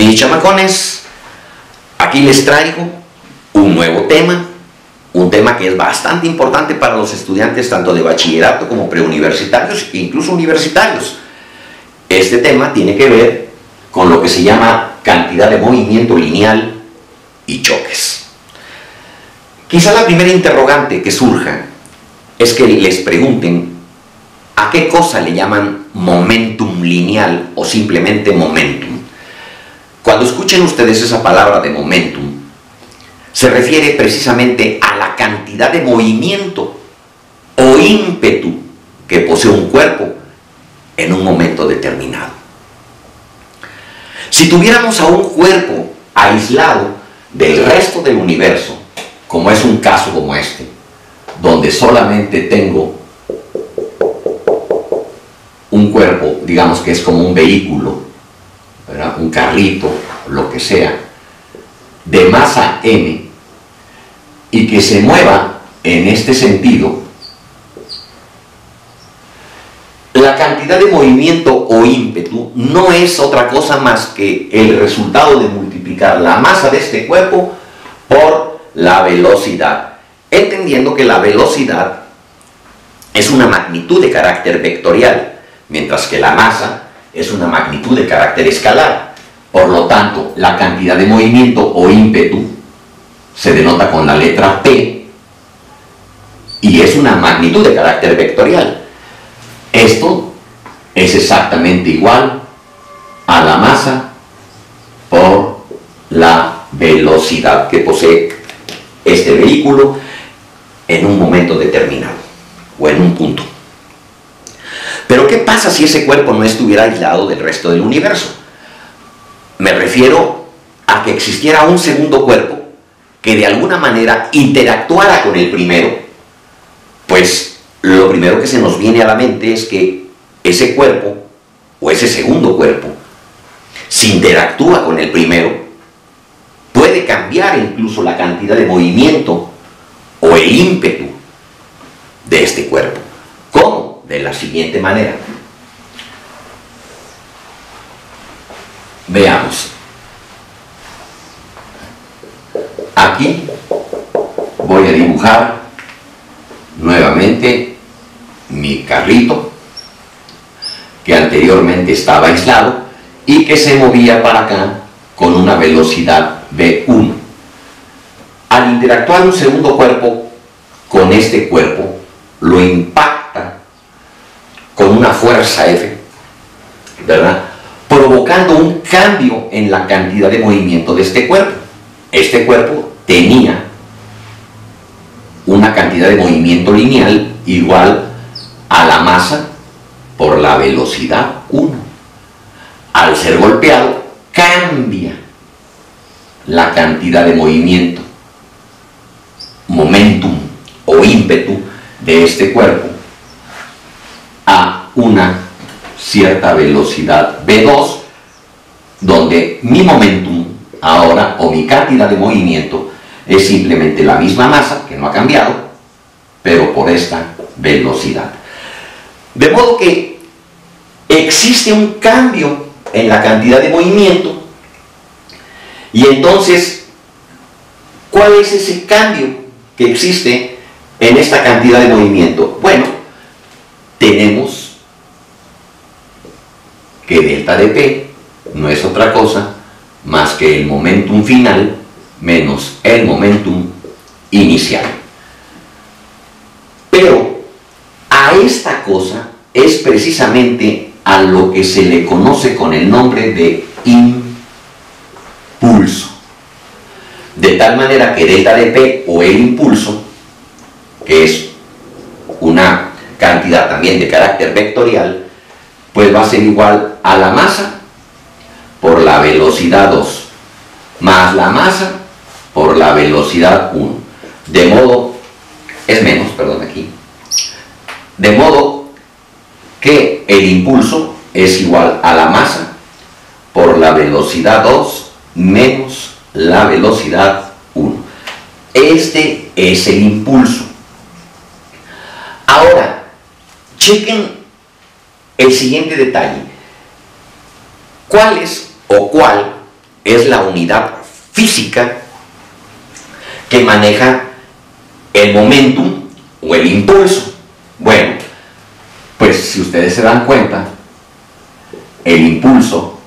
Mis chamacones, aquí les traigo un nuevo tema, un tema que es bastante importante para los estudiantes tanto de bachillerato como preuniversitarios e incluso universitarios. Este tema tiene que ver con lo que se llama cantidad de movimiento lineal y choques. Quizá la primera interrogante que surja es que les pregunten a qué cosa le llaman momentum lineal o simplemente momentum. Cuando escuchen ustedes esa palabra de momentum, se refiere precisamente a la cantidad de movimiento o ímpetu que posee un cuerpo en un momento determinado. Si tuviéramos a un cuerpo aislado del resto del universo, como es un caso como este, donde solamente tengo un cuerpo, digamos que es como un vehículo, ¿verdad? Un carrito, lo que sea, de masa m, y que se mueva en este sentido, la cantidad de movimiento o ímpetu no es otra cosa más que el resultado de multiplicar la masa de este cuerpo por la velocidad, entendiendo que la velocidad es una magnitud de carácter vectorial, mientras que la masa es una magnitud de carácter escalar. Por lo tanto, la cantidad de movimiento o ímpetu se denota con la letra P y es una magnitud de carácter vectorial. Esto es exactamente igual a la masa por la velocidad que posee este vehículo en un momento determinado o en un punto. Pero ¿qué pasa si ese cuerpo no estuviera aislado del resto del universo? Me refiero a que existiera un segundo cuerpo que de alguna manera interactuara con el primero. Pues lo primero que se nos viene a la mente es que ese cuerpo o ese segundo cuerpo, si interactúa con el primero, puede cambiar incluso la cantidad de movimiento o el ímpetu de este cuerpo. ¿Cómo? De la siguiente manera. Veamos. Aquí voy a dibujar nuevamente mi carrito que anteriormente estaba aislado y que se movía para acá con una velocidad v1. Al interactuar un segundo cuerpo con este cuerpo, lo impacta con una fuerza F, ¿verdad? Provocando un cambio en la cantidad de movimiento de este cuerpo. Este cuerpo tenía una cantidad de movimiento lineal igual a la masa por la velocidad 1. Al ser golpeado, cambia la cantidad de movimiento, momentum o ímpetu de este cuerpo a una cierta velocidad v2, donde mi momentum ahora, o mi cantidad de movimiento, es simplemente la misma masa, que no ha cambiado, pero por esta velocidad. De modo que existe un cambio en la cantidad de movimiento, y entonces, ¿cuál es ese cambio que existe en esta cantidad de movimiento? Bueno, tenemos que delta de P no es otra cosa más que el momentum final menos el momentum inicial. Pero a esta cosa es precisamente a lo que se le conoce con el nombre de impulso. De tal manera que delta de P o el impulso, que es una cantidad también de carácter vectorial, pues va a ser igual a la masa por la velocidad 2 más la masa por la velocidad 1. De modo, es menos, perdón, aquí. De modo que el impulso es igual a la masa por la velocidad 2 menos la velocidad 1. Este es el impulso. Ahora, chequen el siguiente detalle. ¿Cuál es o cuál es la unidad física que maneja el momentum o el impulso. Bueno, pues si ustedes se dan cuenta, el impulso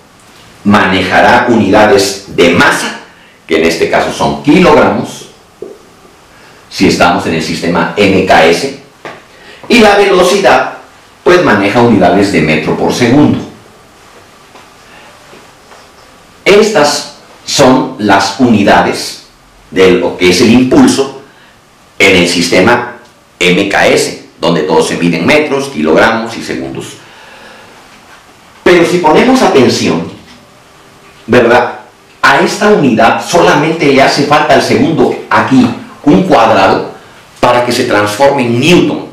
manejará unidades de masa, que en este caso son kilogramos, si estamos en el sistema MKS, y la velocidad pues maneja unidades de metro por segundo. Estas son las unidades de lo que es el impulso en el sistema MKS, donde todo se mide en metros, kilogramos y segundos. Pero si ponemos atención, ¿verdad?, a esta unidad solamente le hace falta al segundo aquí un cuadrado para que se transforme en Newton.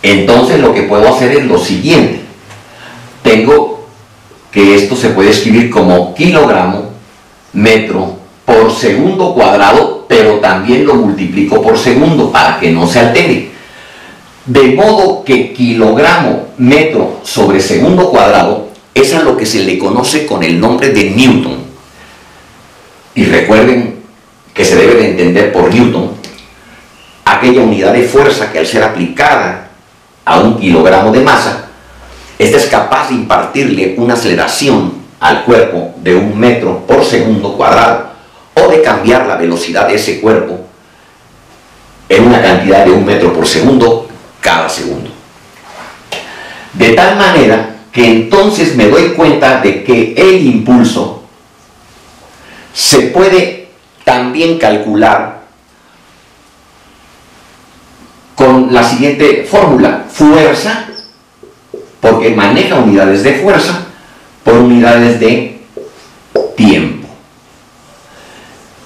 Entonces lo que puedo hacer es lo siguiente. Tengo que esto se puede escribir como kilogramo metro por segundo cuadrado, pero también lo multiplico por segundo para que no se altere. De modo que kilogramo metro sobre segundo cuadrado es a lo que se le conoce con el nombre de Newton. Y recuerden que se debe de entender por Newton aquella unidad de fuerza que al ser aplicada a un kilogramo de masa, esta es capaz de impartirle una aceleración al cuerpo de 1 metro por segundo cuadrado, o de cambiar la velocidad de ese cuerpo en una cantidad de 1 metro por segundo cada segundo. De tal manera que entonces me doy cuenta de que el impulso se puede también calcular con la siguiente fórmula: fuerza, porque maneja unidades de fuerza, por unidades de tiempo.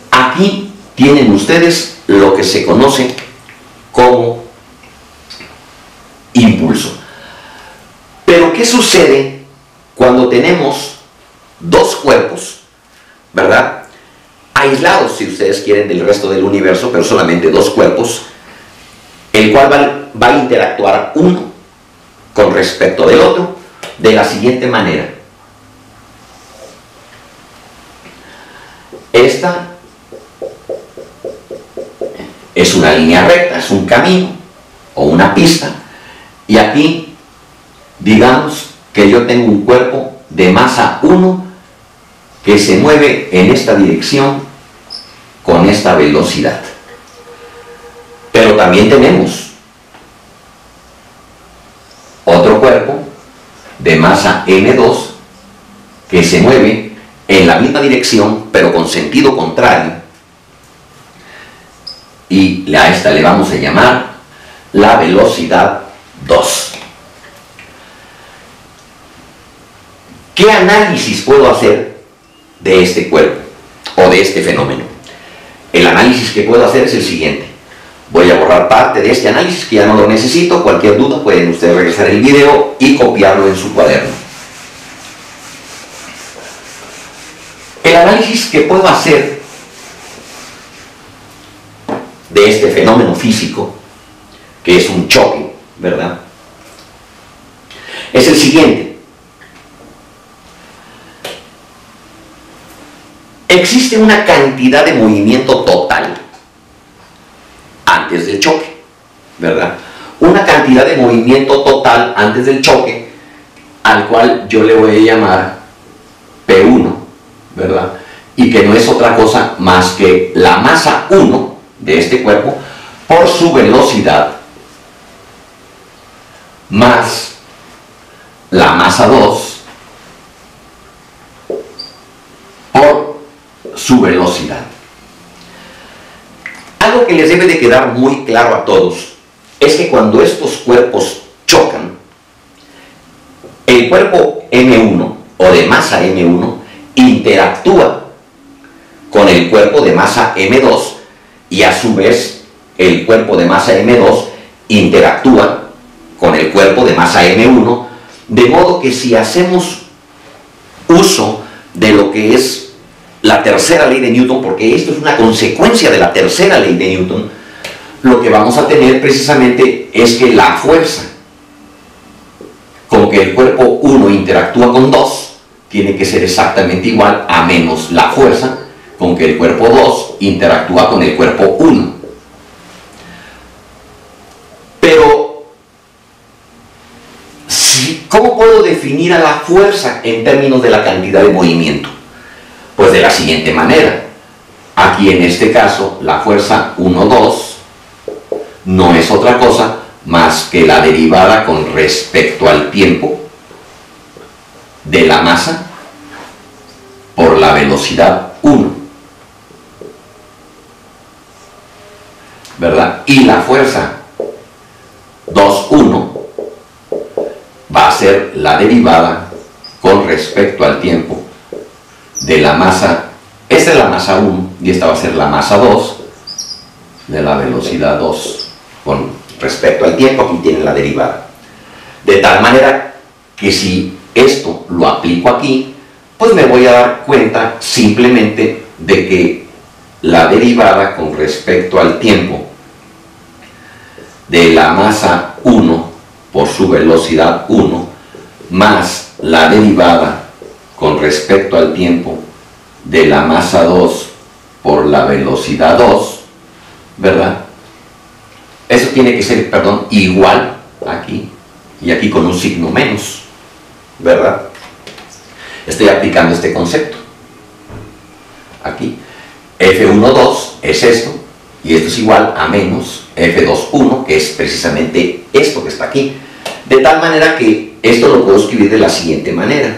Aquí tienen ustedes lo que se conoce como impulso. Pero ¿qué sucede cuando tenemos dos cuerpos, ¿verdad?, aislados, si ustedes quieren, del resto del universo, pero solamente dos cuerpos, el cual va a interactuar uno con respecto del otro de la siguiente manera? Esta es una línea recta, es un camino o una pista, y aquí digamos que yo tengo un cuerpo de masa 1 que se mueve en esta dirección con esta velocidad. Pero también tenemos otro cuerpo de masa M2 que se mueve en la misma dirección pero con sentido contrario, y a esta le vamos a llamar la velocidad 2. ¿Qué análisis puedo hacer de este cuerpo o de este fenómeno? El análisis que puedo hacer es el siguiente. Voy a borrar parte de este análisis que ya no lo necesito. Cualquier duda pueden ustedes regresar el video y copiarlo en su cuaderno. El análisis que puedo hacer de este fenómeno físico, que es un choque, ¿verdad?, es el siguiente. Existe una cantidad de movimiento total antes del choque, ¿verdad? Una cantidad de movimiento total antes del choque, al cual yo le voy a llamar P1, ¿verdad? Y que no es otra cosa más que la masa 1 de este cuerpo por su velocidad más la masa 2 por su velocidad. Algo que les debe de quedar muy claro a todos es que cuando estos cuerpos chocan, el cuerpo M1 o de masa M1 interactúa con el cuerpo de masa M2, y a su vez el cuerpo de masa M2 interactúa con el cuerpo de masa M1, de modo que si hacemos uso de lo que es la tercera ley de Newton, porque esto es una consecuencia de la tercera ley de Newton, lo que vamos a tener precisamente es que la fuerza con que el cuerpo 1 interactúa con 2 tiene que ser exactamente igual a menos la fuerza con que el cuerpo 2 interactúa con el cuerpo 1. Pero, ¿cómo puedo definir a la fuerza en términos de la cantidad de movimiento? Pues de la siguiente manera. Aquí en este caso, la fuerza 1, 2 no es otra cosa más que la derivada con respecto al tiempo de la masa por la velocidad 1, ¿verdad? Y la fuerza 2, 1 va a ser la derivada con respecto al tiempo de la masa. Esta es la masa 1 y esta va a ser la masa 2 de la velocidad 2 con respecto al tiempo. Aquí tienen la derivada. De tal manera que si esto lo aplico aquí, pues me voy a dar cuenta simplemente de que la derivada con respecto al tiempo de la masa 1 por su velocidad 1 más la derivada con respecto al tiempo de la masa 2 por la velocidad 2, ¿verdad? Eso tiene que ser, perdón, igual aquí y aquí con un signo menos, ¿verdad? Estoy aplicando este concepto. Aquí, F1,2 es esto, y esto es igual a menos F2,1, que es precisamente esto que está aquí. De tal manera que esto lo puedo escribir de la siguiente manera.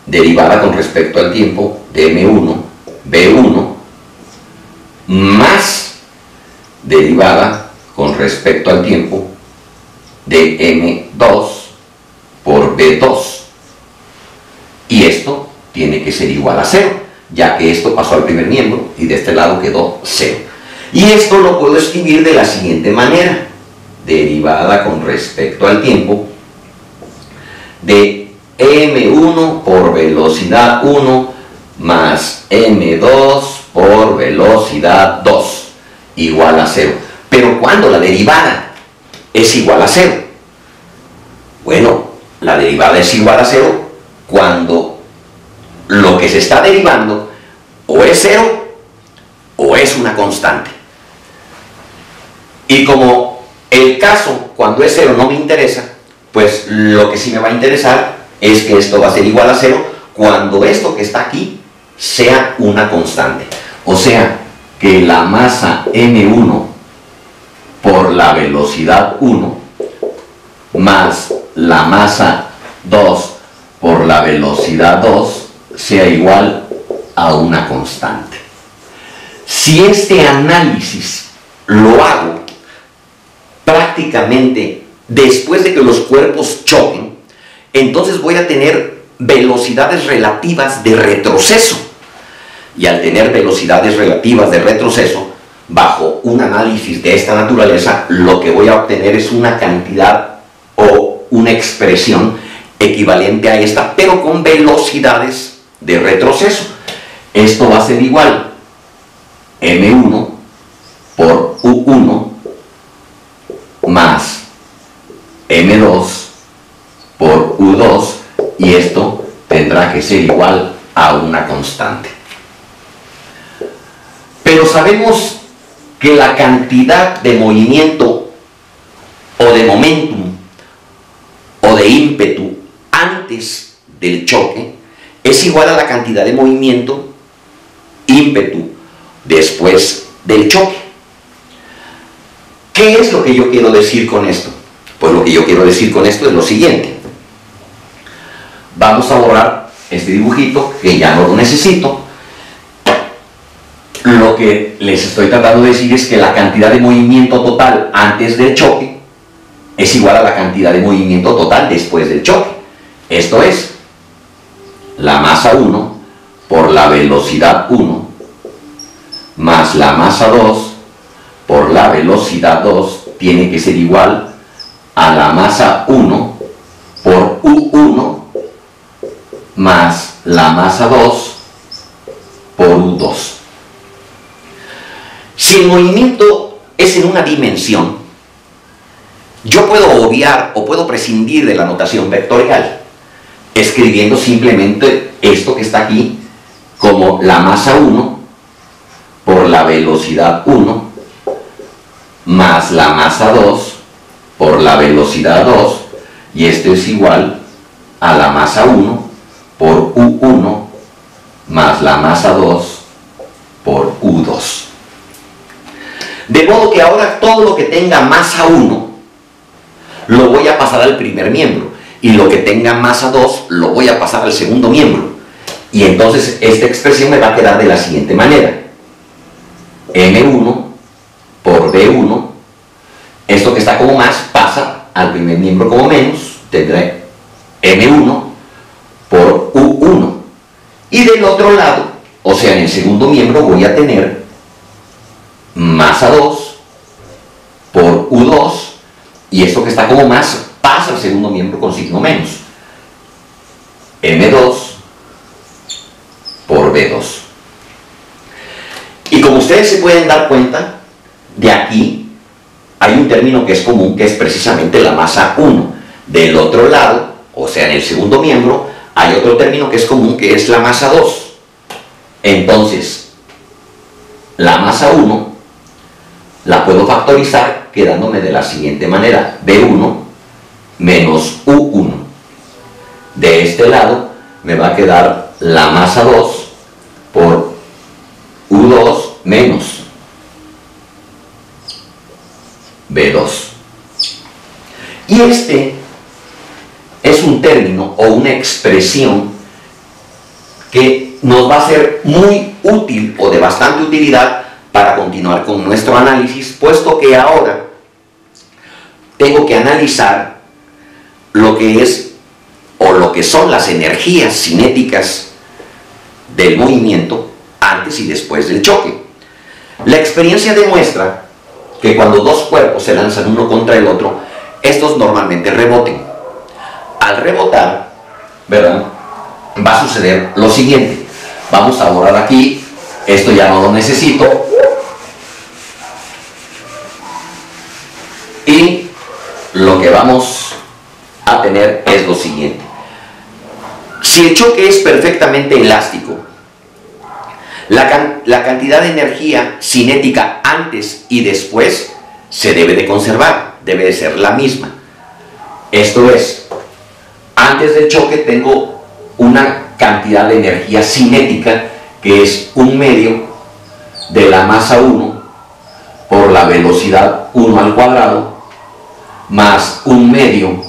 Derivada con respecto al tiempo de M1, B1, más derivada con respecto al tiempo de M2 por B2. Y esto tiene que ser igual a 0, ya que esto pasó al primer miembro y de este lado quedó 0. Y esto lo puedo escribir de la siguiente manera. Derivada con respecto al tiempo de M1 por velocidad 1 más M2 por velocidad 2 igual a 0. Pero ¿cuándo la derivada es igual a 0? Bueno, la derivada es igual a 0 cuando lo que se está derivando o es 0 o es una constante. Y como el caso cuando es 0 no me interesa, pues lo que sí me va a interesar es que esto va a ser igual a 0 cuando esto que está aquí sea una constante. O sea, que la masa M1 por la velocidad 1 más la masa 2 por la velocidad 2 sea igual a una constante. Si este análisis lo hago prácticamente después de que los cuerpos choquen, entonces voy a tener velocidades relativas de retroceso. Y al tener velocidades relativas de retroceso, bajo un análisis de esta naturaleza, lo que voy a obtener es una cantidad o una expresión equivalente a esta, pero con velocidades de retroceso. Esto va a ser igual M1 por U1 más M2 por U2, y esto tendrá que ser igual a una constante. Pero sabemos que la cantidad de movimiento o de momentum o de ímpetu antes del choque es igual a la cantidad de movimiento, ímpetu después del choque. ¿Qué es lo que yo quiero decir con esto? Pues lo que yo quiero decir con esto es lo siguiente. Vamos a borrar este dibujito que ya no lo necesito. Lo que les estoy tratando de decir es que la cantidad de movimiento total antes del choque es igual a la cantidad de movimiento total después del choque. Esto es, la masa 1 por la velocidad 1 más la masa 2 por la velocidad 2 tiene que ser igual a la masa 1 por U1 más la masa 2 por U2. Si el movimiento es en una dimensión, yo puedo obviar o puedo prescindir de la notación vectorial. escribiendo simplemente esto que está aquí como la masa 1 por la velocidad 1 más la masa 2 por la velocidad 2, y esto es igual a la masa 1 por U1 más la masa 2 por U2. De modo que ahora todo lo que tenga masa 1 lo voy a pasar al primer miembro, y lo que tenga masa 2 lo voy a pasar al segundo miembro. Y entonces esta expresión me va a quedar de la siguiente manera: M1 por B1, esto que está como más pasa al primer miembro como menos, tendré M1 por U1. Y del otro lado, o sea en el segundo miembro, voy a tener masa 2 por U2, y esto que está como más pasa al segundo miembro con signo menos, M2 por B2. Y como ustedes se pueden dar cuenta, de aquí hay un término que es común, que es precisamente la masa 1. Del otro lado, o sea en el segundo miembro, hay otro término que es común, que es la masa 2. Entonces, la masa 1 la puedo factorizar quedándome de la siguiente manera: B1 menos U1. De este lado me va a quedar la masa 2 por U2 menos B2. Y este es un término o una expresión que nos va a ser muy útil o de bastante utilidad para continuar con nuestro análisis, puesto que ahora tengo que analizar lo que es o lo que son las energías cinéticas del movimiento antes y después del choque. La experiencia demuestra que cuando dos cuerpos se lanzan uno contra el otro, estos normalmente reboten. Al rebotar, ¿verdad?, va a suceder lo siguiente. Vamos a borrar aquí, esto ya no lo necesito, y lo que vamos a tener es lo siguiente. Si el choque es perfectamente elástico, la cantidad de energía cinética antes y después se debe de conservar, debe de ser la misma. Esto es, antes del choque tengo una cantidad de energía cinética que es 1/2 de la masa 1 por la velocidad 1 al cuadrado más 1/2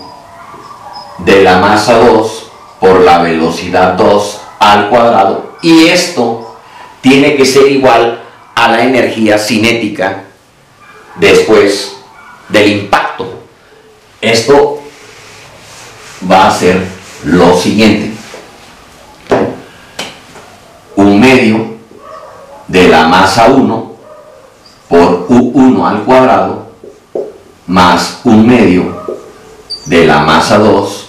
de la masa 2 por la velocidad 2 al cuadrado, y esto tiene que ser igual a la energía cinética después del impacto. Esto va a ser lo siguiente: 1/2 de la masa 1 por U1 al cuadrado más 1/2 de la masa 2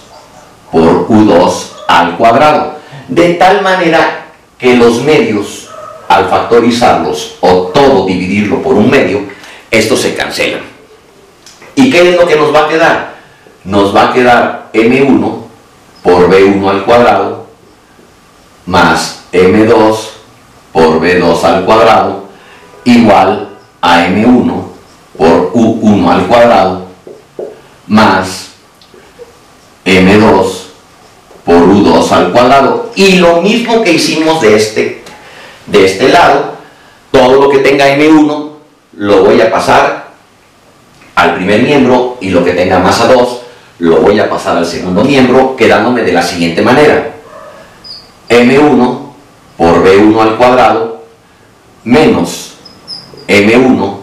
por U2 al cuadrado, de tal manera que los medios, al factorizarlos o todo dividirlo por 1/2, estos se cancelan. ¿Y qué es lo que nos va a quedar? Nos va a quedar M1 por B1 al cuadrado más M2 por B2 al cuadrado igual a M1 por U1 al cuadrado más M2 por U2 al cuadrado. Y lo mismo que hicimos de este lado, todo lo que tenga M1 lo voy a pasar al primer miembro, y lo que tenga masa 2 lo voy a pasar al segundo miembro, quedándome de la siguiente manera: M1 por B1 al cuadrado menos M1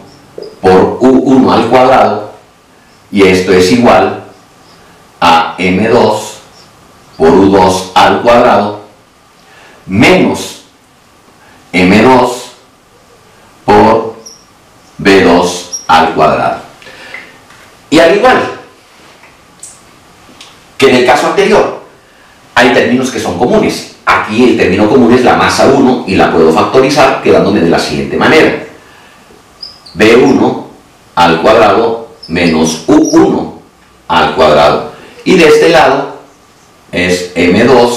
por U1 al cuadrado, y esto es igual a M2 por U2 al cuadrado menos M2 por B2 al cuadrado. Y al igual que en el caso anterior, hay términos que son comunes. Aquí el término común es la masa 1 y la puedo factorizar quedándome de la siguiente manera: B1 al cuadrado menos U1 al cuadrado. Y de este lado es m2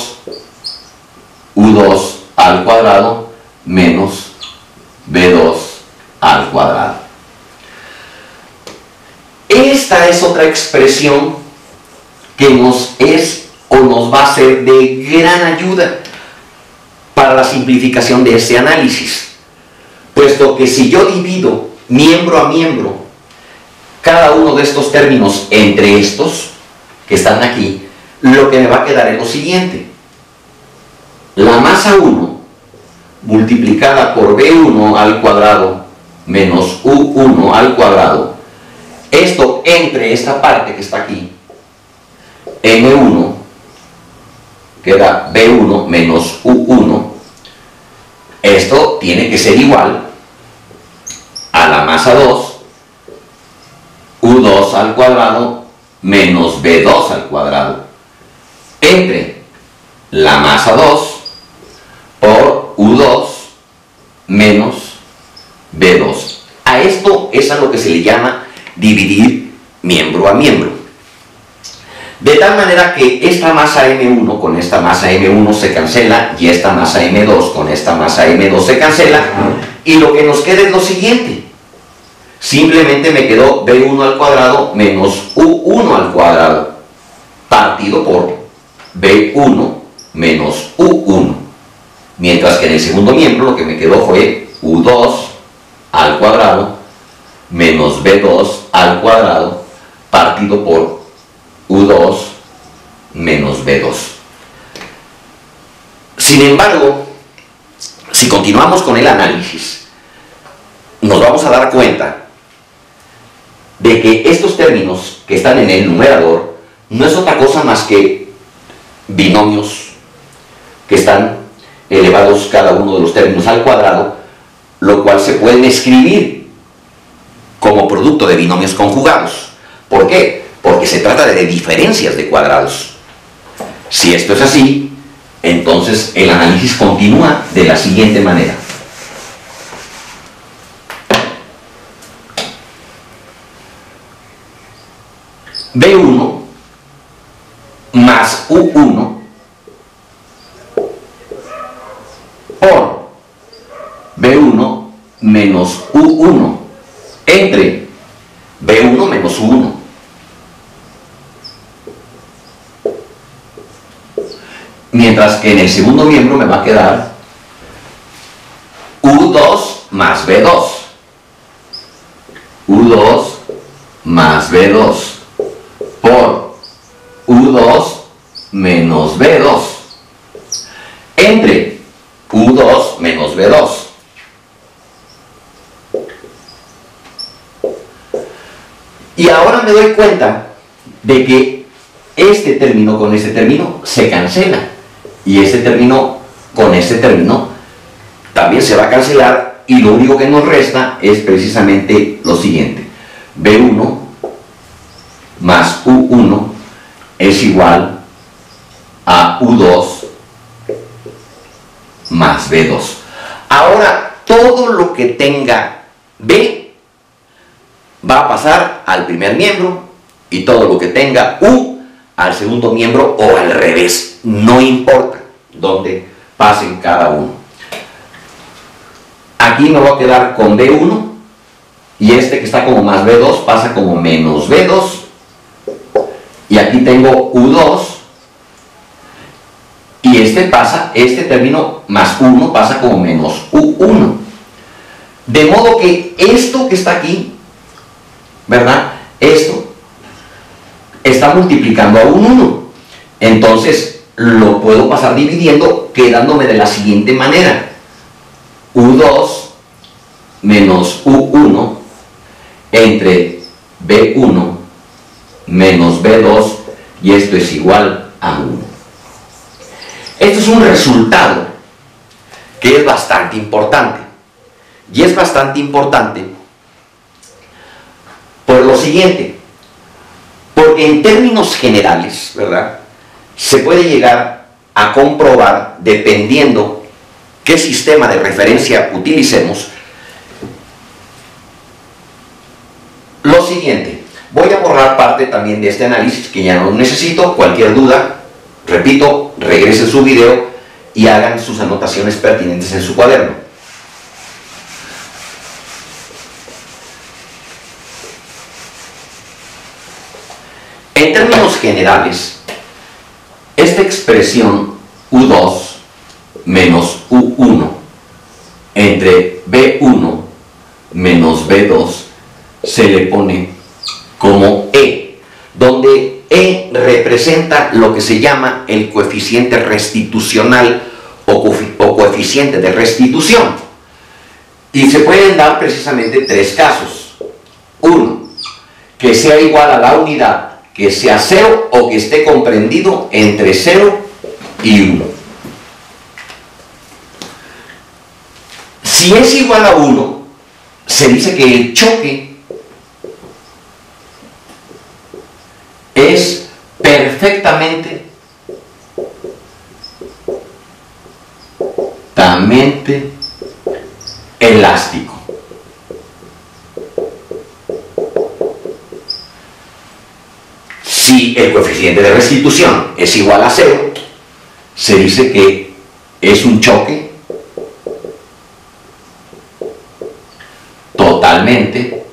u2 al cuadrado menos b2 al cuadrado. Esta es otra expresión que nos va a ser de gran ayuda para la simplificación de este análisis, puesto que si yo divido miembro a miembro cada uno de estos términos entre estos que están aquí, lo que me va a quedar es lo siguiente: la masa 1 multiplicada por b1 al cuadrado menos u1 al cuadrado, esto entre esta parte que está aquí, m1, queda b1 menos u1, esto tiene que ser igual a la masa 2, u2 al cuadrado menos b2 al cuadrado, entre la masa 2 por u2 menos b2. A esto es a lo que se le llama dividir miembro a miembro. De tal manera que esta masa m1 con esta masa m1 se cancela, y esta masa m2 con esta masa m2 se cancela, y lo que nos queda es lo siguiente: simplemente me quedó b1 al cuadrado menos u1 al cuadrado, partido por b1 menos u1. Mientras que en el segundo miembro lo que me quedó fue u2 al cuadrado menos b2 al cuadrado, partido por u2 menos b2. Sin embargo, si continuamos con el análisis, nos vamos a dar cuenta de que estos términos que están en el numerador no es otra cosa más que binomios que están elevados cada uno de los términos al cuadrado, lo cual se pueden escribir como producto de binomios conjugados. ¿Por qué? Porque se trata de diferencias de cuadrados. Si esto es así, entonces el análisis continúa de la siguiente manera. B1 más U1 por B1 menos U1 entre B1 menos U1. Mientras que en el segundo miembro me va a quedar U2 más B2. U2 más B2 por U2 menos B2 entre U2 menos B2. Y ahora me doy cuenta de que este término con este término se cancela, y este término con este término también se va a cancelar, y lo único que nos resta es precisamente lo siguiente: B1 más U1 es igual a U2 más B2. Ahora todo lo que tenga B va a pasar al primer miembro, y todo lo que tenga U al segundo miembro, o al revés, no importa dónde pasen cada uno. Aquí me voy a quedar con B1, y este que está como más B2 pasa como menos B2, y aquí tengo U2, y este término más 1 pasa como menos U1. De modo que esto que está aquí, ¿verdad? Esto está multiplicando a un 1. Entonces lo puedo pasar dividiendo, quedándome de la siguiente manera: U2 menos U1 entre B1 menos B2, y esto es igual a 1. Esto es un resultado que es bastante importante, y es bastante importante por lo siguiente: porque en términos generales, ¿verdad?, se puede llegar a comprobar, dependiendo qué sistema de referencia utilicemos, lo siguiente. Voy a borrar parte también de este análisis que ya no necesito. Cualquier duda, Repito, regresen su video y hagan sus anotaciones pertinentes en su cuaderno. En términos generales, esta expresión U2 menos U1 entre B1 menos B2 se le pone como E, donde E representa lo que se llama el coeficiente restitucional o coeficiente de restitución. Y se pueden dar precisamente tres casos. Uno, que sea igual a la unidad, que sea 0 o que esté comprendido entre 0 y 1. Si es igual a 1, se dice que el choque es perfectamente elástico. Si el coeficiente de restitución es igual a 0, se dice que es un choque totalmente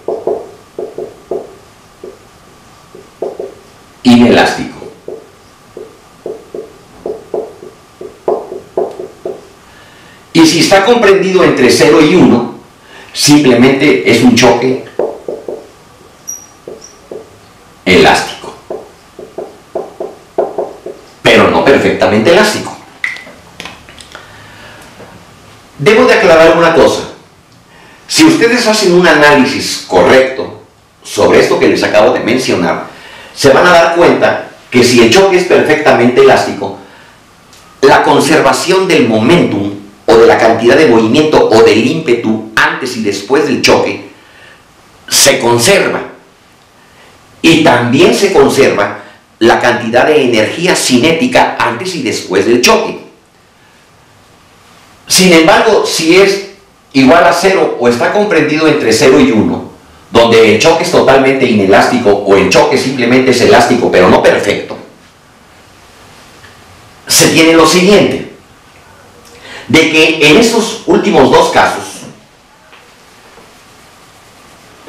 inelástico. Y si está comprendido entre 0 y 1, simplemente es un choque elástico, pero no perfectamente elástico. Debo de aclarar una cosa. Si ustedes hacen un análisis correcto sobre esto que les acabo de mencionar, se van a dar cuenta que si el choque es perfectamente elástico, la conservación del momentum o de la cantidad de movimiento o del ímpetu antes y después del choque se conserva. Y también se conserva la cantidad de energía cinética antes y después del choque. Sin embargo, si es igual a 0 o está comprendido entre 0 y 1, donde el choque es totalmente inelástico o el choque simplemente es elástico pero no perfecto, se tiene lo siguiente, de que en estos últimos dos casos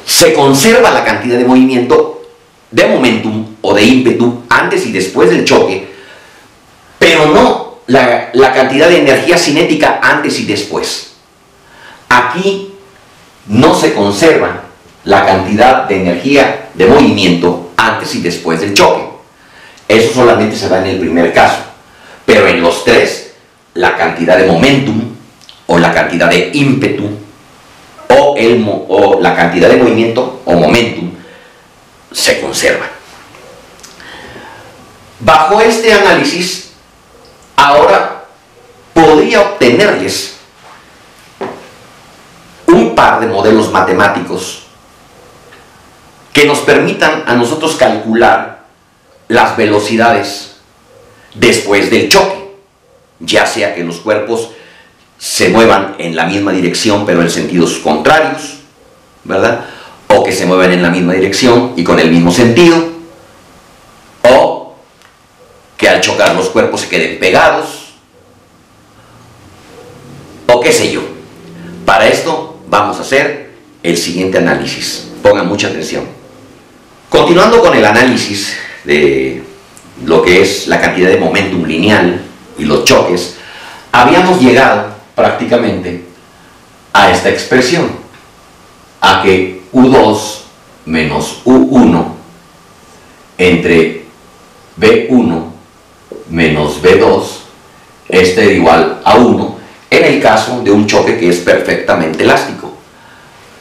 se conserva la cantidad de movimiento, de momentum o de ímpetu antes y después del choque, pero no la cantidad de energía cinética antes y después. Aquí no se conserva la cantidad de energía de movimiento antes y después del choque. Eso solamente se da en el primer caso, pero en los tres, la cantidad de momentum o la cantidad de ímpetu o la cantidad de movimiento o momentum se conserva. Bajo este análisis, ahora podría obtenerles un par de modelos matemáticos que nos permitan a nosotros calcular las velocidades después del choque, ya sea que los cuerpos se muevan en la misma dirección pero en sentidos contrarios, ¿verdad? O que se muevan en la misma dirección y con el mismo sentido, o que al chocar los cuerpos se queden pegados, o qué sé yo. Para esto vamos a hacer el siguiente análisis. Pongan mucha atención. Continuando con el análisis de lo que es la cantidad de momentum lineal y los choques, habíamos llegado prácticamente a esta expresión, a que U2 menos U1 entre B1 menos B2 esté igual a 1 en el caso de un choque que es perfectamente elástico.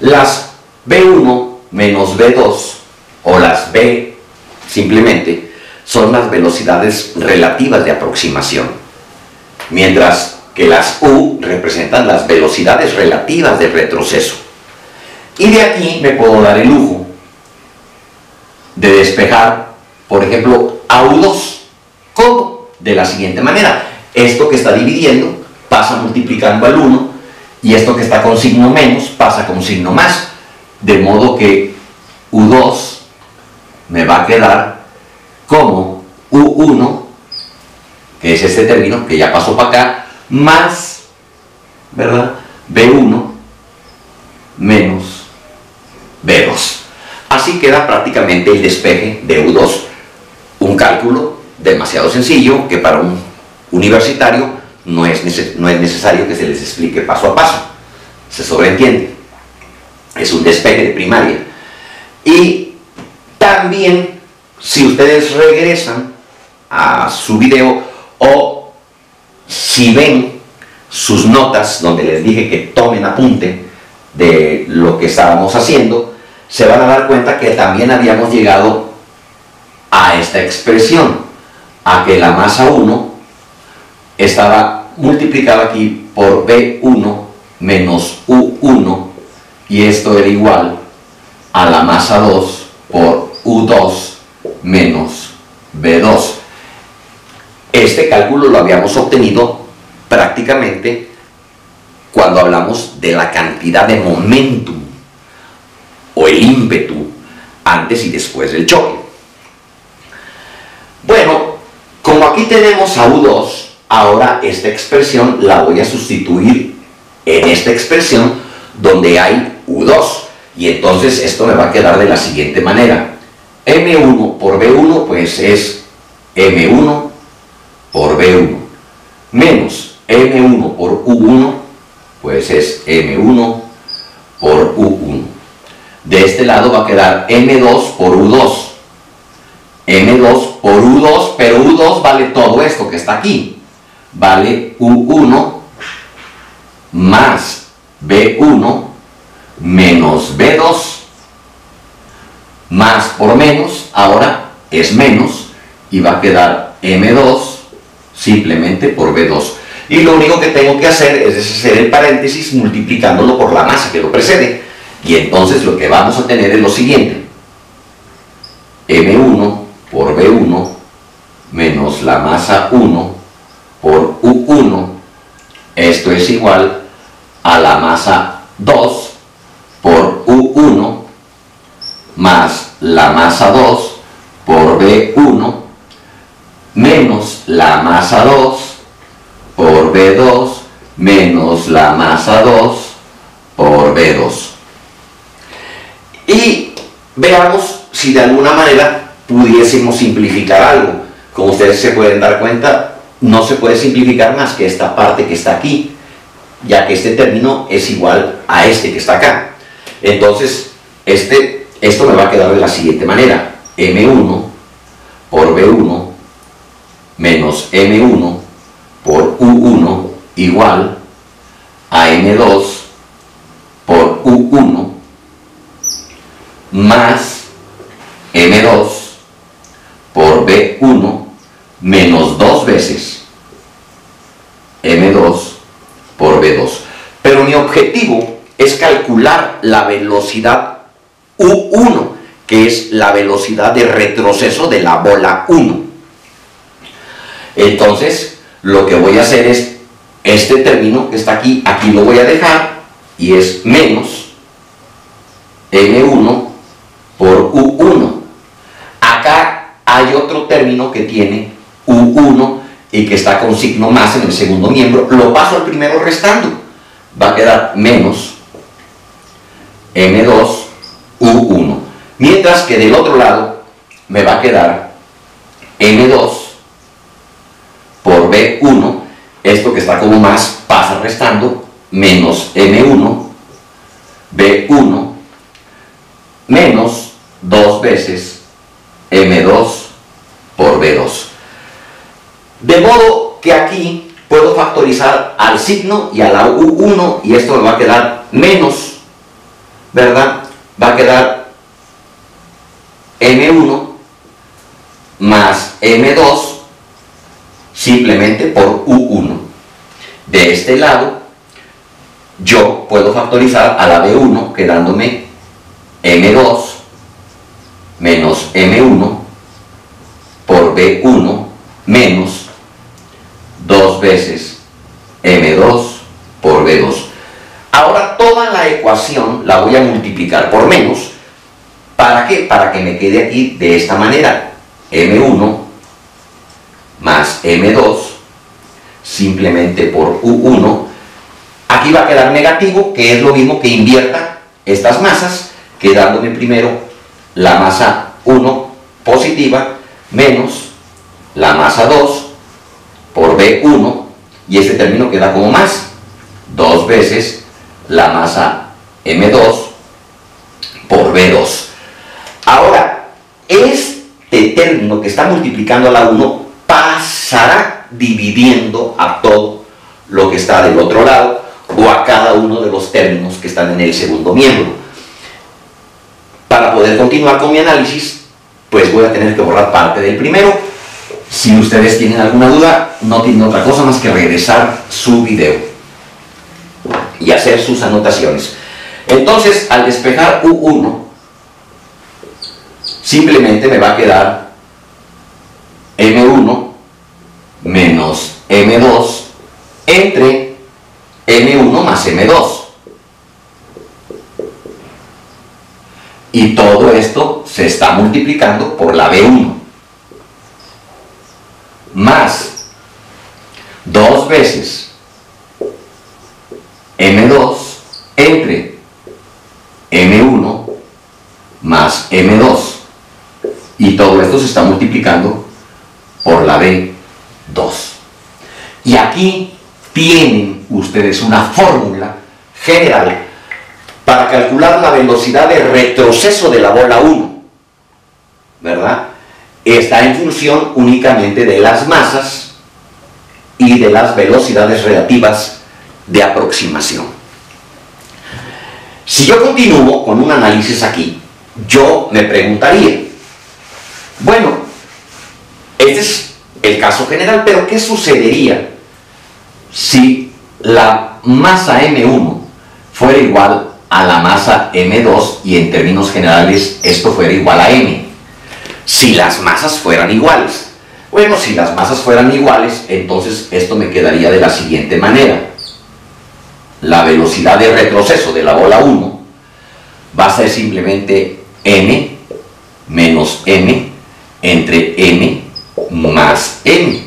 Las B1 menos B2 o las B simplemente son las velocidades relativas de aproximación, mientras que las U representan las velocidades relativas de retroceso. Y de aquí me puedo dar el lujo de despejar, por ejemplo, a U2. ¿Cómo? De la siguiente manera. Esto que está dividiendo pasa multiplicando al 1 y esto que está con signo menos pasa con signo más. De modo que U2 me va a quedar como U1 es este término que ya pasó para acá, más, ¿verdad?, B1 menos B2. Así queda prácticamente el despeje de U2. Un cálculo demasiado sencillo que para un universitario no es necesario que se les explique paso a paso. Se sobreentiende. Es un despeje de primaria. Y también, si ustedes regresan a su video o si ven sus notas donde les dije que tomen apunte de lo que estábamos haciendo, se van a dar cuenta que también habíamos llegado a esta expresión, a que la masa 1 estaba multiplicada aquí por B1 menos U1, y esto era igual a la masa 2 por U2 menos B2. Este cálculo lo habíamos obtenido prácticamente cuando hablamos de la cantidad de momentum o el ímpetu antes y después del choque. Bueno, como aquí tenemos a U2, ahora esta expresión la voy a sustituir en esta expresión donde hay U2, y entonces esto me va a quedar de la siguiente manera: M1 por B1 pues es M1 por B1 menos M1 por U1 pues es M1 por U1. De este lado va a quedar M2 por U2, M2 por U2, pero U2 vale todo esto que está aquí, vale U1 más B1 menos B2, más por menos, ahora es menos, y va a quedar M2 simplemente por B2. Y lo único que tengo que hacer es deshacer el paréntesis multiplicándolo por la masa que lo precede. Y entonces lo que vamos a tener es lo siguiente: M1 por B1 menos la masa 1 por U1, esto es igual a la masa 2 por U1 más la masa 2 por B1 menos la masa 2 por B2 menos la masa 2 por B2. Y veamos si de alguna manera pudiésemos simplificar algo. Como ustedes se pueden dar cuenta, no se puede simplificar más que esta parte que está aquí, ya que este término es igual a este que está acá. Entonces, esto me va a quedar de la siguiente manera: M1 por B1 menos M1 por U1 igual a M2 por U1 más M2 por B1 menos 2 veces M2 por B2. Pero mi objetivo es calcular la velocidad U1, que es la velocidad de retroceso de la bola 1. Entonces, lo que voy a hacer es, este término que está aquí, aquí lo voy a dejar, y es menos M1 por U1. Acá hay otro término que tiene U1 y que está con signo más en el segundo miembro, lo paso al primero restando, va a quedar menos M2 U1, mientras que del otro lado me va a quedar M2 por B1, esto que está como más pasa restando, menos M1 B1 menos 2 veces M2 por B2. De modo que aquí puedo factorizar al signo y a la U1, y esto me va a quedar menos, ¿verdad? Va a quedar M1 más M2 simplemente por U1. De este lado yo puedo factorizar a la B1 quedándome M2 menos M1 por B1 menos 2 veces M2 por B2. Ahora toda la ecuación la voy a multiplicar por menos. ¿Para qué? Para que me quede aquí de esta manera: M1 más M2 simplemente por U1. Aquí va a quedar negativo, que es lo mismo que invierta estas masas, quedándome primero la masa 1 positiva menos la masa 2 por B1, y este término queda como más 2 veces la masa M2 por B2. Ahora, este término que está multiplicando a la 1 pasará dividiendo a todo lo que está del otro lado, o a cada uno de los términos que están en el segundo miembro. Para poder continuar con mi análisis, pues voy a tener que borrar parte del primero. Si ustedes tienen alguna duda, no tienen otra cosa más que regresar su video y hacer sus anotaciones. Entonces, al despejar U1, simplemente me va a quedar M1 menos M2 entre M1 más M2. Y todo esto se está multiplicando por la B1. Más 2 veces M2 entre M1 más M2. Y todo esto se está multiplicando por la B2. Y aquí tienen ustedes una fórmula general para calcular la velocidad de retroceso de la bola 1, ¿verdad? Está en función únicamente de las masas y de las velocidades relativas de aproximación. Si yo continúo con un análisis aquí, yo me preguntaría, bueno, este es el caso general, pero ¿qué sucedería si la masa M1 fuera igual a la masa M2 y en términos generales esto fuera igual a M? Si las masas fueran iguales. Bueno, si las masas fueran iguales, entonces esto me quedaría de la siguiente manera. La velocidad de retroceso de la bola 1 va a ser simplemente M menos M entre M más M.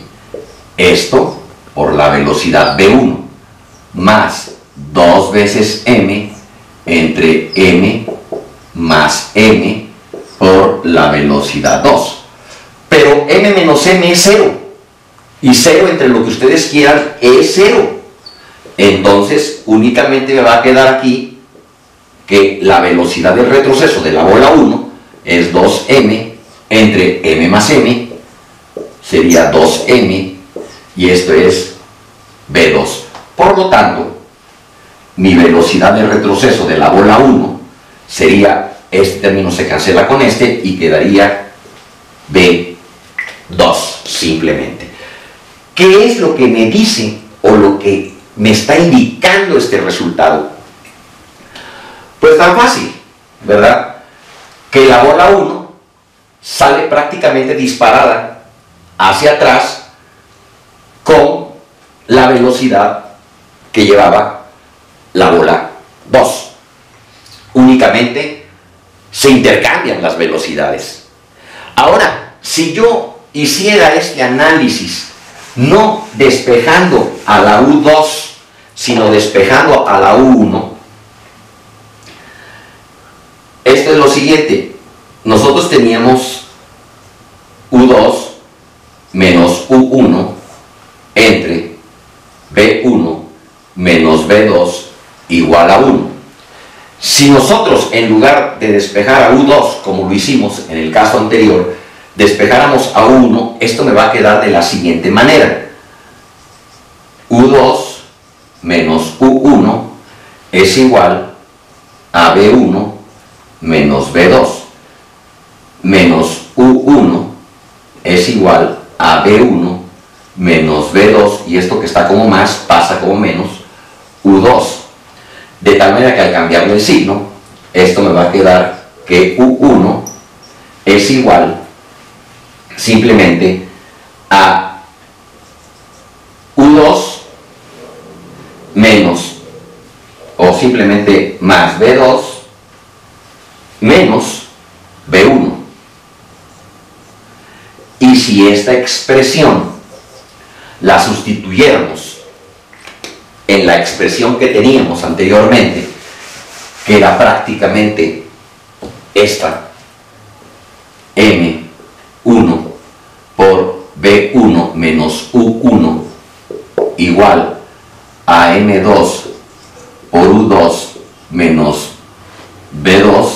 Esto por la velocidad B1 más 2 veces M entre M más M por la velocidad 2. Pero M menos M es 0. Y 0 entre lo que ustedes quieran es 0. Entonces únicamente me va a quedar aquí que la velocidad de retroceso de la bola 1 es 2M entre M más M. Sería 2M. Y esto es B2. Por lo tanto, mi velocidad de retroceso de la bola 1 sería, este término se cancela con este y quedaría B2 simplemente. ¿Qué es lo que me dice o lo que me está indicando este resultado? Pues tan fácil, ¿verdad? Que la bola 1 sale prácticamente disparada hacia atrás con la velocidad que llevaba la bola 2. Únicamente se intercambian las velocidades. Ahora, si yo hiciera este análisis no despejando a la U2, sino despejando a la U1, esto es lo siguiente. Nosotros teníamos U2 menos U1 entre B1 menos B2 igual a 1. Si nosotros, en lugar de despejar a U2, como lo hicimos en el caso anterior, despejáramos a U1, esto me va a quedar de la siguiente manera. U2 menos U1 es igual a B1 menos B2. Menos U1 es igual a B1 menos B2, y esto que está como más pasa como menos U2. De tal manera que al cambiarle el signo, esto me va a quedar que U1 es igual simplemente a U2 menos, o simplemente más B2 menos B1. Y si esta expresión la sustituyéramos en la expresión que teníamos anteriormente, que era prácticamente esta, M1 por B1 menos U1 igual a M2 por U2 menos B2,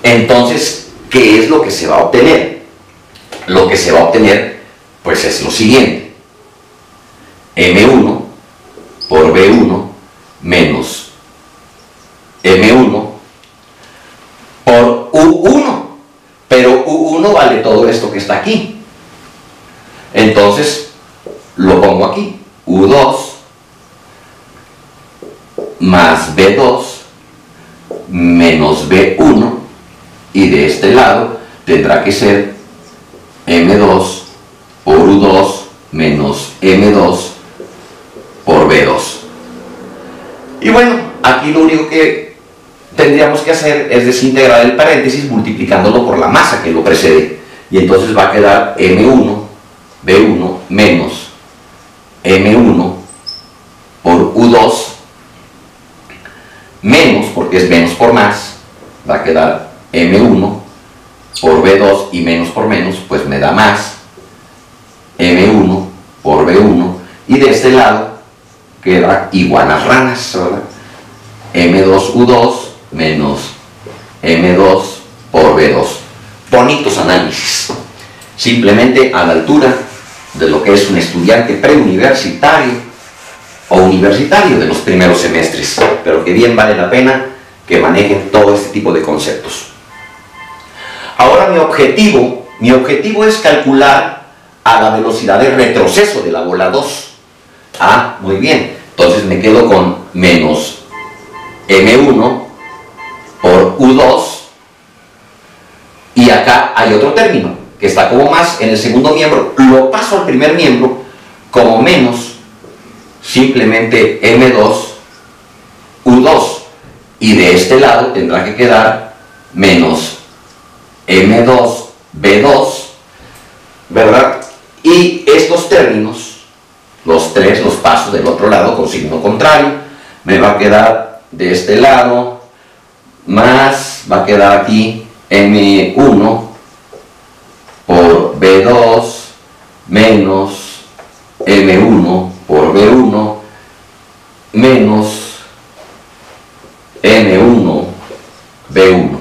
entonces, ¿qué es lo que se va a obtener? Lo que se va a obtener, pues es lo siguiente: M1 por B1 menos M1 por U1, pero U1 vale todo esto que está aquí, entonces lo pongo aquí, U2 más B2 menos B1, y de este lado tendrá que ser M2 por U2 menos M2 por B2. Y bueno, aquí lo único que tendríamos que hacer es desintegrar el paréntesis multiplicándolo por la masa que lo precede, y entonces va a quedar M1 B1 menos M1 por U2 menos, porque es menos por más, va a quedar M1 por B2, y menos por menos pues me da más, M1 por B1, y de este lado queda iguanas ranas, ¿verdad? M2U2 menos M2 por B2. Bonitos análisis, simplemente a la altura de lo que es un estudiante preuniversitario o universitario de los primeros semestres, pero que bien vale la pena que manejen todo este tipo de conceptos. Ahora mi objetivo es calcular a la velocidad de retroceso de la bola 2. Ah, muy bien, entonces me quedo con menos M1 por U2, y acá hay otro término que está como más en el segundo miembro, lo paso al primer miembro como menos, simplemente M2 U2, y de este lado tendrá que quedar menos M2 B2, ¿verdad? Y estos términos, los tres, los paso del otro lado con signo contrario. Me va a quedar de este lado más, va a quedar aquí M1 por B2 menos M1 por B1 menos M1 B1.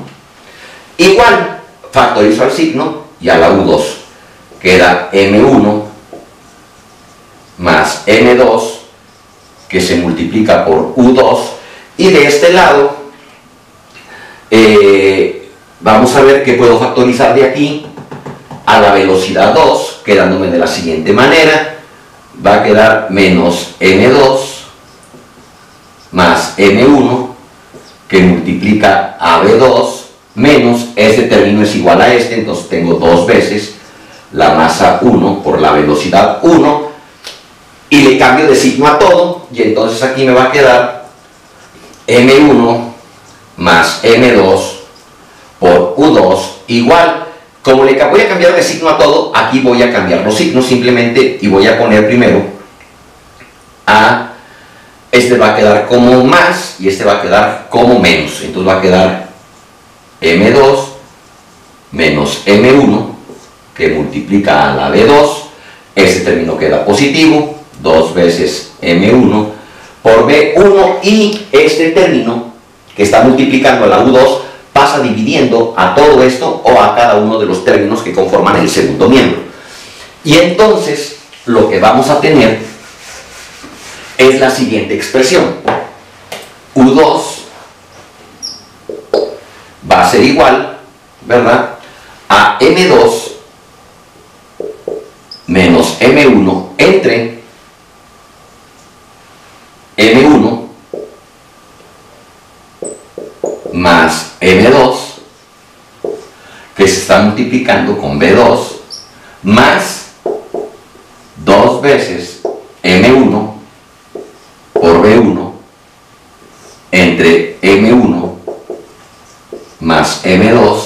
Igual, factorizo al signo y a la U2. Queda M1 más M2, que se multiplica por U2, y de este lado vamos a ver que puedo factorizar de aquí a la velocidad 2, quedándome de la siguiente manera. Va a quedar menos M2 más M1, que multiplica a B2, menos, este término es igual a este, entonces tengo dos veces la masa 1 por la velocidad 1, y le cambio de signo a todo, y entonces aquí me va a quedar M1 más M2 por U2 igual. Como voy a cambiar de signo a todo, aquí voy a cambiar los signos simplemente, y voy a poner primero a, este va a quedar como más y este va a quedar como menos, entonces va a quedar M2 menos M1, que multiplica a la B2, este término queda positivo, dos veces M1 por B1, y este término que está multiplicando a la U2 pasa dividiendo a todo esto o a cada uno de los términos que conforman el segundo miembro. Y entonces lo que vamos a tener es la siguiente expresión: U2 va a ser igual, ¿verdad?, a M2 menos M1 entre M1 más M2, que se está multiplicando con B2, más dos veces M1 por B1 entre M1 más M2,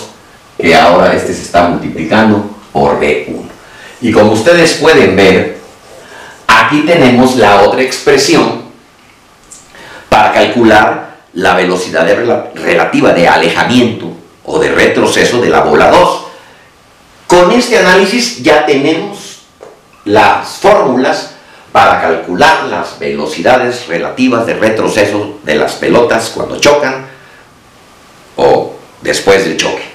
que ahora este se está multiplicando por B1. Y como ustedes pueden ver, aquí tenemos la otra expresión para calcular la velocidad relativa de alejamiento o de retroceso de la bola 2. Con este análisis ya tenemos las fórmulas para calcular las velocidades relativas de retroceso de las pelotas cuando chocan o después del choque.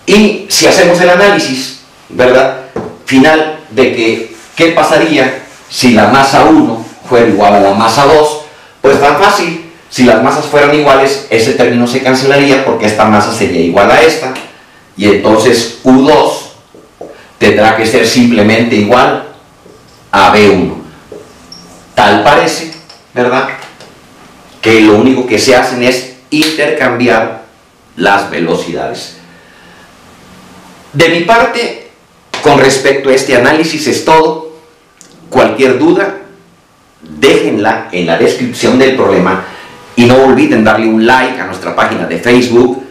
Y si hacemos el análisis, ¿verdad?, final de que qué pasaría si la masa 1 fuera igual a la masa 2, pues tan fácil. Si las masas fueran iguales, ese término se cancelaría porque esta masa sería igual a esta, y entonces U2 tendrá que ser simplemente igual a B1. Tal parece, ¿verdad?, que lo único que se hacen es intercambiar las velocidades. De mi parte, con respecto a este análisis es todo. Cualquier duda, déjenla en la descripción del problema. Y no olviden darle un like a nuestra página de Facebook,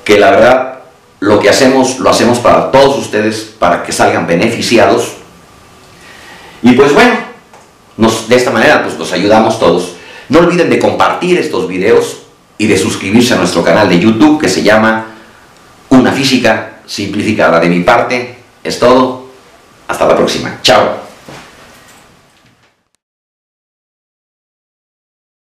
que la verdad lo que hacemos, lo hacemos para todos ustedes, para que salgan beneficiados. Y pues bueno, de esta manera pues nos ayudamos todos. No olviden de compartir estos videos y de suscribirse a nuestro canal de YouTube que se llama Una Física Simplificada. De mi parte es todo. Hasta la próxima. Chao.